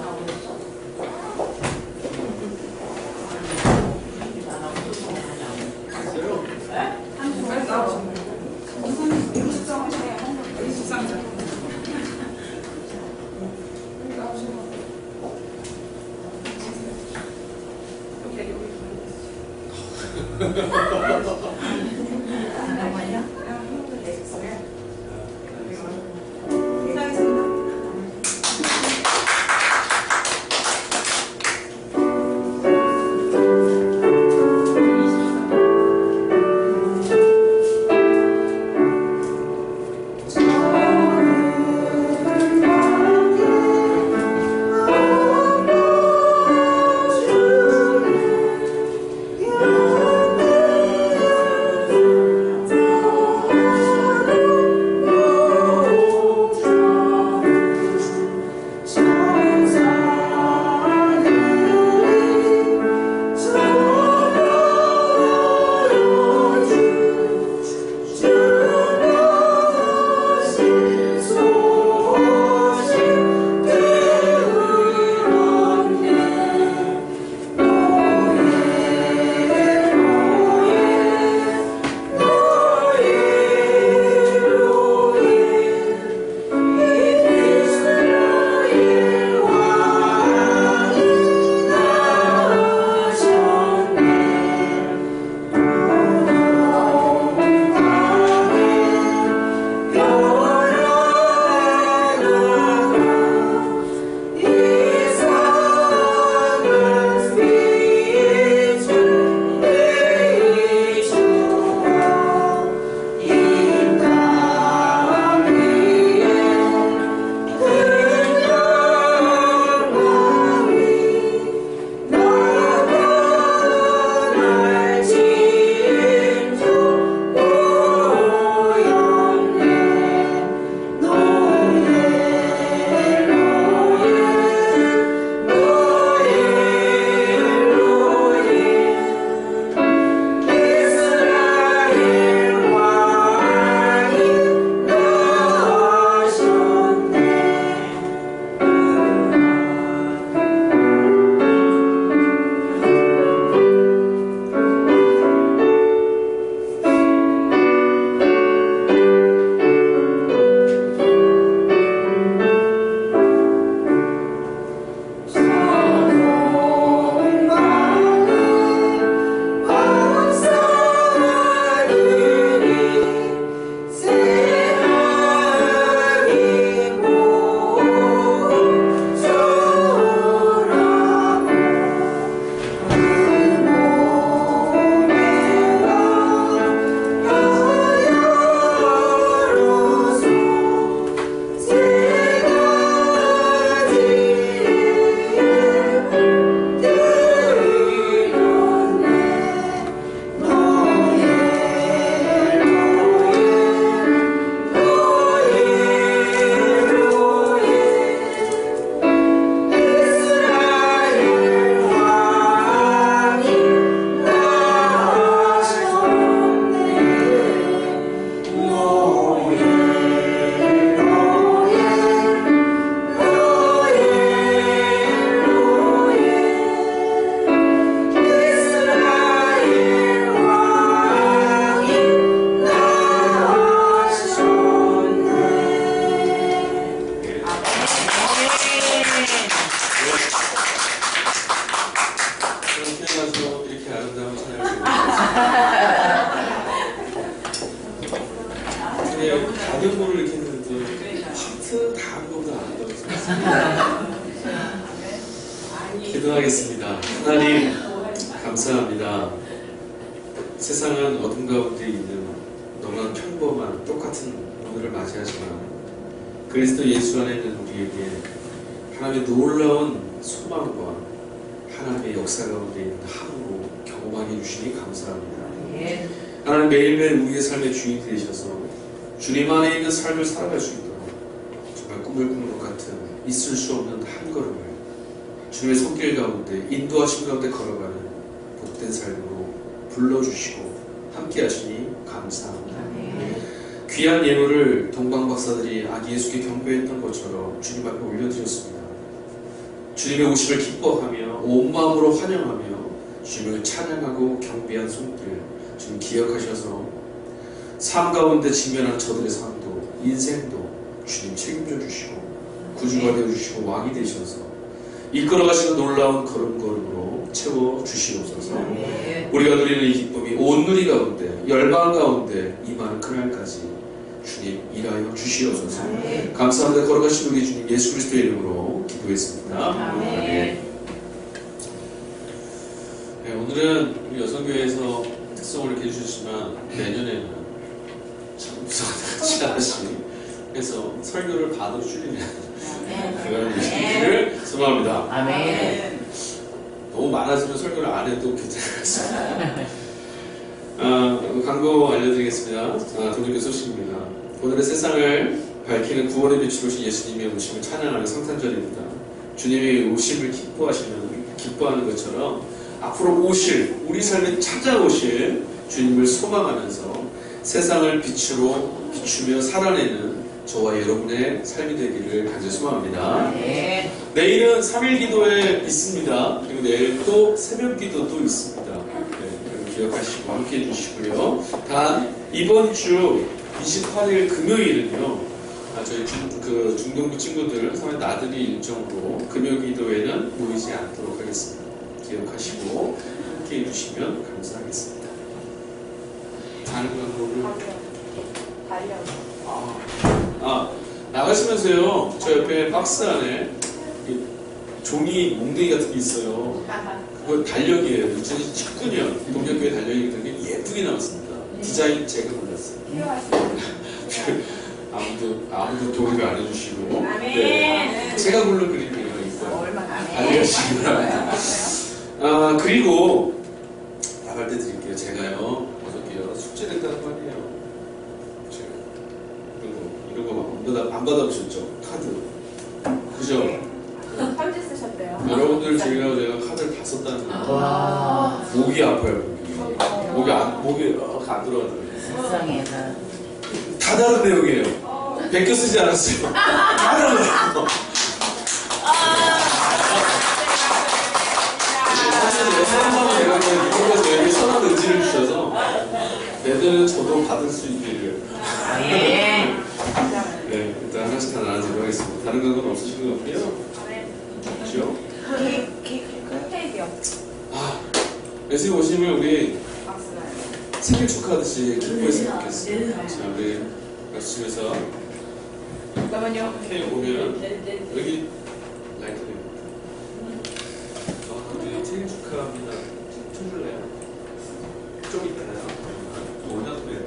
가격으로 이렇게 했는데 하트 다 한 것보다 안 한다고 생각했습니다. 기도하겠습니다. 하나님 감사합니다. 세상은 어둠 가운데 있는 너무나 평범한 똑같은 오늘을 맞이하지만 그리스도 예수 안에 있는 우리에게 하나님의 놀라운 소망과 하나님의 역사 가운데 있는 하루로 경험하게 해주시니 감사합니다. 하나님 매일매일 우리의 삶의 주인이 되셔서 주님 안에 있는 삶을 살아갈 수 있도록 정말 꿈을 꾸는 것 같은 있을 수 없는 한 걸음을 주님의 손길 가운데 인도하심 가운데 걸어가는 복된 삶으로 불러주시고 함께 하시니 감사합니다. 귀한 예물을 동방 박사들이 아기 예수께 경배했던 것처럼 주님 앞에 올려드렸습니다. 주님의 오심을 기뻐하며 온 마음으로 환영하며 주님을 찬양하고 경배한 손길 주님 기억하셔서 삶 가운데 직면한 저들의 삶도 인생도 주님 책임져 주시고 구주가 되어주시고 왕이 되셔서 이끌어가시는 놀라운 걸음걸음으로 채워주시옵소서. 우리가 누리는 이 기쁨이 온 누리 가운데 열방 가운데 임하는 그날까지 주님 일하여 주시옵소서. 감사합니다. 걸어가신 우리 주님 예수 그리스도의 이름으로 기도했습니다. 아멘. 네, 오늘은 우리 여성교회에서 특성을 이렇게 해주셨지만 내년에는 참 무서워하지 않으시 그래서 설교를 반으로 줄이면 그런 일을 소망합니다. 아멘. 너무 많아지면 설교를 안 해도 괜찮을 것 같습니다. 광고 알려드리겠습니다. 동정교 소식입니다. 오늘의 세상을 밝히는 구원의 빛으로 오신 예수님의 오심을 찬양하는 성탄절입니다. 주님의 오심을 기뻐하는 것처럼 앞으로 오실, 우리 삶에 찾아오실 주님을 소망하면서 세상을 비추며 살아내는 저와 여러분의 삶이 되기를 간절히 소망합니다. 네. 내일은 3일 기도회 있습니다. 그리고 내일 또 새벽 기도도 있습니다. 네, 기억하시고 함께 해주시고요. 단 이번 주 28일 금요일은요. 저희 중동부 친구들 사회 나들이 일정으로 금요 기도회는 모이지 않도록 하겠습니다. 기억하시고 함께 해주시면 감사하겠습니다. 다른 광고를 나가시면서요, 저 옆에 박스 안에 종이 몽둥이 같은 게 있어요. 그거 달력이에요. 2019년 동정교회 달력이 되게 예쁘게 나왔습니다. 디자인 제가 골랐어요. 아무도 동의를 안 해주시고. 네, 제가 고른 그림이에요. 이거. 알려주시기 바랍니다. 그리고 나갈 때 드릴게요. 제가요, 어저께요, 숙제를 했다는 말이에요. 이런 거 안 받아보셨죠? 카드. 그죠? 편지 쓰셨대요. 여러분들 제가 카드를 다 썼다는 거예요. 목이 아파요. 목이 안 들어가더라고요. 세상에 다 다른 내용이에요. 베껴 쓰지 않았어요. 다 다른 내용. 사실 사람마다 내가 이쪽에서 여기 선한 의지를 주셔서 내년에는 저도 받을 수 있기를. 네, 일단 하나씩 다 나눠드리도록 하겠습니다. 다른 건 없으신 것 같고요. 그렇죠? 케이크요. 예수님 오시면 우리 생일 축하하듯이 기뻐했으면 좋겠어요. 자, 우리 말씀에서 잠깐만요. 케이크 오면 여기 라이트 우리 생일 축하합니다. 좀 줄래요? 좀 있잖아요. 뭐냐 소리야?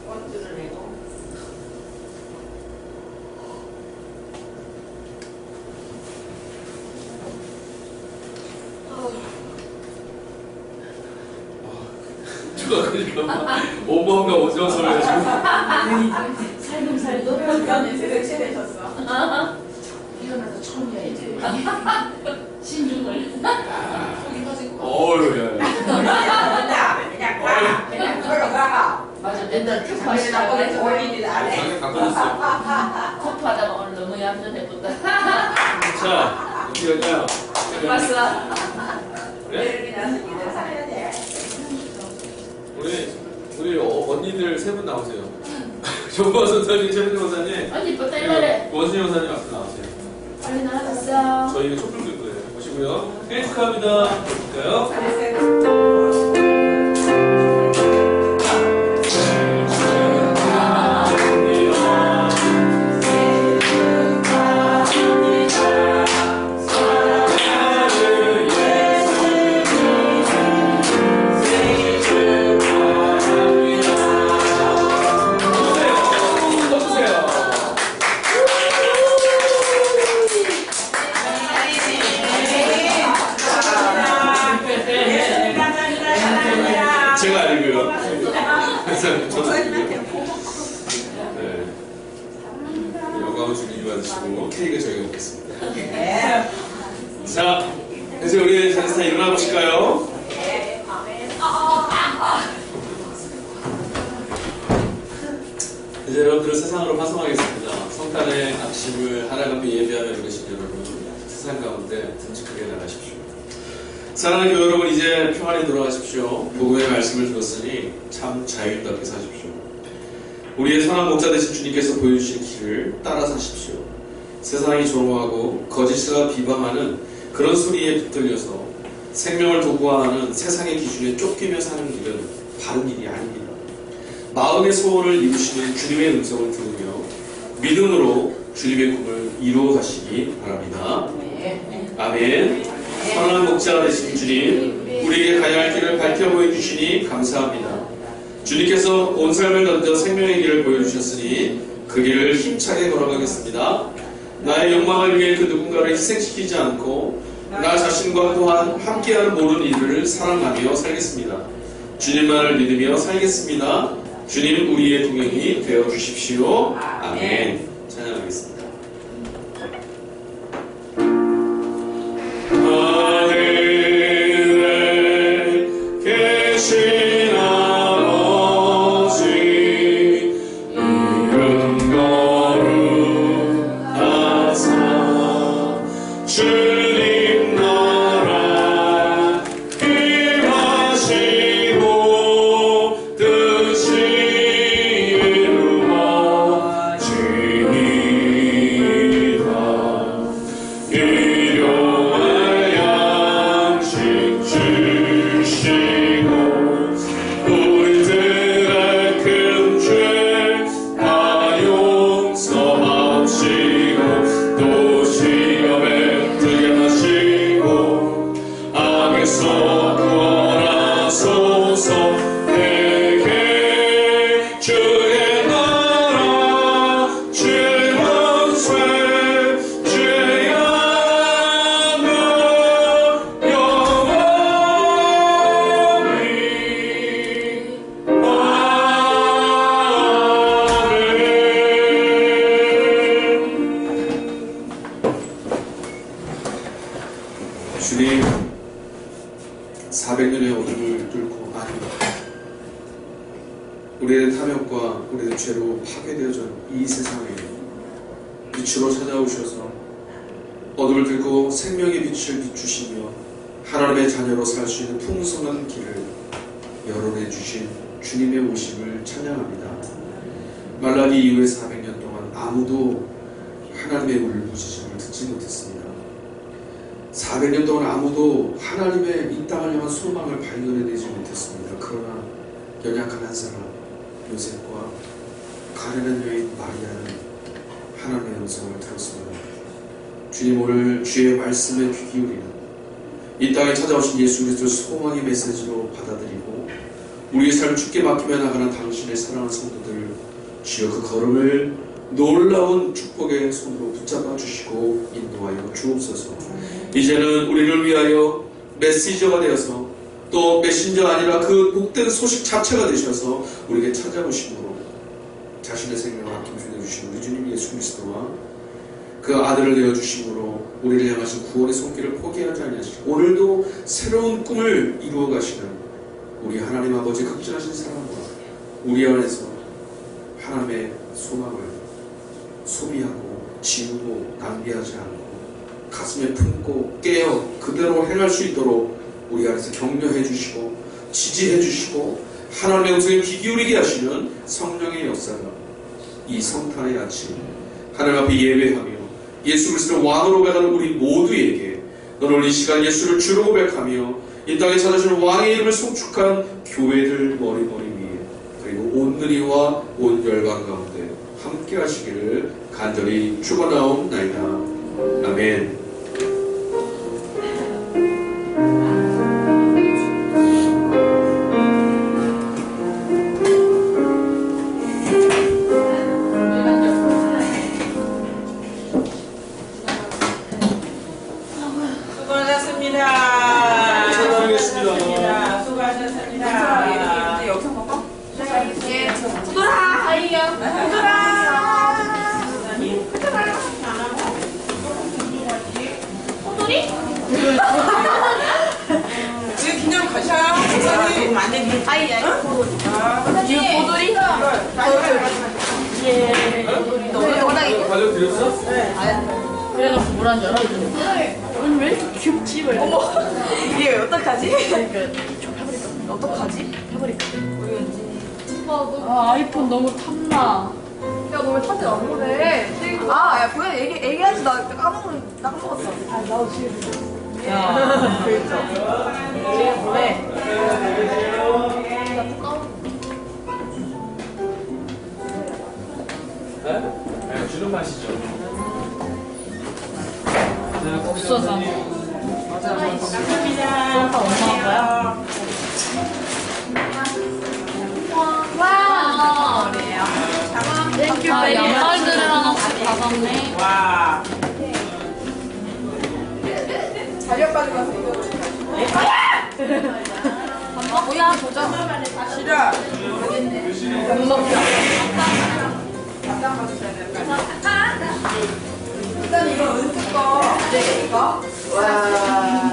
원주를 내고 누가 그러니까 어마어마한 오징어 소리가 지금 살금살금 그러면 섹시해졌어. 일어나서 처음이야 이제 신중을 어휴 그냥 걸어가. 맞아 맨날 쭉 당신 나보다 마시다가 올리지도 않아. 바꿔줬어요. 코프하다가 오늘 너무 얌전해졌다. 자, 어떻게 할까요? 맞어. 그래? 이렇게 나서 일을 살아야 돼. 우리 언니들 세 분 나오세요. 정보원 선사님, 최민정 원사님, 언니 이뻤다 이거래. 원순이 원사님 앞으로 나오세요. 빨리 나와줬어. 저희가 촛불 들 거예요. 보시고요. 생일 축하합니다. 볼까요? 잘했어요. 감사합니다. 목사님한테 네. 영광을 주님 받으시고 케이크 저희가 먹겠습니다. 네. 자, 이제 우리 다 일어나 보실까요? 이제 여러분들을 세상으로 파송하겠습니다. 성탄의 아침을 하나님 앞에 예배하며 이루신 여러분, 세상 가운데 듬직하게 나가십시오. 사랑하는 교회 여러분, 이제 평안히 돌아가십시오. 복음의 말씀을 들었으니 참 자유롭게 사십시오. 우리의 선한 목자 되신 주님께서 보여주신 길을 따라 사십시오. 세상이 조롱하고 거짓과 비방하는 그런 소리에 붙들려서 생명을 도구화하는 세상의 기준에 쫓기며 사는 일은 바른 일이 아닙니다. 마음의 소원을 이루시는 주님의 음성을 들으며 믿음으로 주님의 꿈을 이루어 가시기 바랍니다. 아멘. 선한 목자가 되신 주님, 우리에게 가야 할 길을 밝혀 보여주시니 감사합니다. 주님께서 온 삶을 던져 생명의 길을 보여주셨으니 그 길을 힘차게 걸어가겠습니다. 나의 욕망을 위해 그 누군가를 희생시키지 않고 나 자신과 또한 함께하는 모든 이들을 사랑하며 살겠습니다. 주님만을 믿으며 살겠습니다. 주님, 우리의 동행이 되어주십시오. 아멘. 찬양하겠습니다. 하늘에 계신 아버지, 이름 거룩하사 주님 나라 임하시고 뜻이 이루어지리다. 일용할 양식 주시고 우리들의 큰 죄 다 용서하시고 또 시험에 들게 하시고 악에서 구원하소서. 내게 주의 나라 주의 권세 주의 영광 영원히 아멘. 주님, 400년의 어둠을 뚫고 우리의 탐욕과 우리의 죄로 파괴되어진 이 세상에 빛으로 찾아오셔서 어둠을 들고 생명의 빛을 비추시며 하나님의 자녀로 살 수 있는 풍성한 길을 열어내 주신 주님의 오심을 찬양합니다. 말라기 이후의 400년 동안 아무도 하나님의 울부짖음을 듣지 못했습니다. 400년 동안 아무도 하나님의 이 땅을 향한 소망을 발견해내지 못했습니다. 그러나 연약한 한 사람 요셉과 가련한 여인 마리아는 하나님의 음성을 들었습니다. 주님, 오늘 주의 말씀에 귀 기울이는 이 땅에 찾아오신 예수 그리스도의 소망의 메시지로 받아들이고 우리의 삶을 주께 맡기며 나가는 당신의 사랑하는 성도들, 주여 그 걸음을 놀라운 축복의 손으로 붙잡아 주시고 인도하여 주옵소서. 이제는 우리를 위하여 메시저가 되어서 또 메신저 아니라 그 복된 소식 자체가 되셔서 우리에게 찾아오심으로 자신의 생명을 아낌주여 주신 우리 주님 예수 그리스도와 그 아들을 내어주심으로 우리를 향하신 구원의 손길을 포기하지 아니하시고 오늘도 새로운 꿈을 이루어 가시는 우리 하나님 아버지 극진하신 사랑과 우리 안에서 하나님의 소망을 소비하고 지우고 낭비하지 않고 가슴에 품고 깨어 그대로 행할 수 있도록 우리 안에서 격려해 주시고 지지해 주시고 하나님의 음성에 귀 기울이게 하시는 성령의 역사가 이 성탄의 아침 하나님 앞에 예배하며 예수 그리스도를 왕으로 가는 우리 모두에게 오늘 이 시간 예수를 주로 고백하며 이 땅에 찾아주는 왕의 이름을 송축한 교회를 머리머리 위에 그리고 온 누리와 온 열방 가운데 함께 하시기를 간절히 축원하옵나이다. 아멘. 수고하셨습니다. 여기서 먹어? 이거 기념 가셔요? 선생님. 안 되면 아이 아이 아, 이거 보돌이? 예 너 워낙에 관련 드렸어? 그래놓고 뭐란 줄 알아? 오늘 왜 이렇게 귀엽지? 어머 이게 어떡하지? 그러니까 어떡하지? 아 아이폰 너무 탐나 야 너 왜 사진 안 보내? 아, 야 보여 얘기하지 나 까먹었어. 아 나도 지금. 야 그랬죠. 지금 왜? 네? 네, 주는 맛이죠. 없어서 맞아. 다 엄마한 거야? 와 땡큐 아 양말들을 하나씩 받았네 와. 자력까지 가서 이거. 뭐야 보자 싫어. 밥 먹자 일단 이거 은수 거. 이거. 와.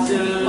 짠.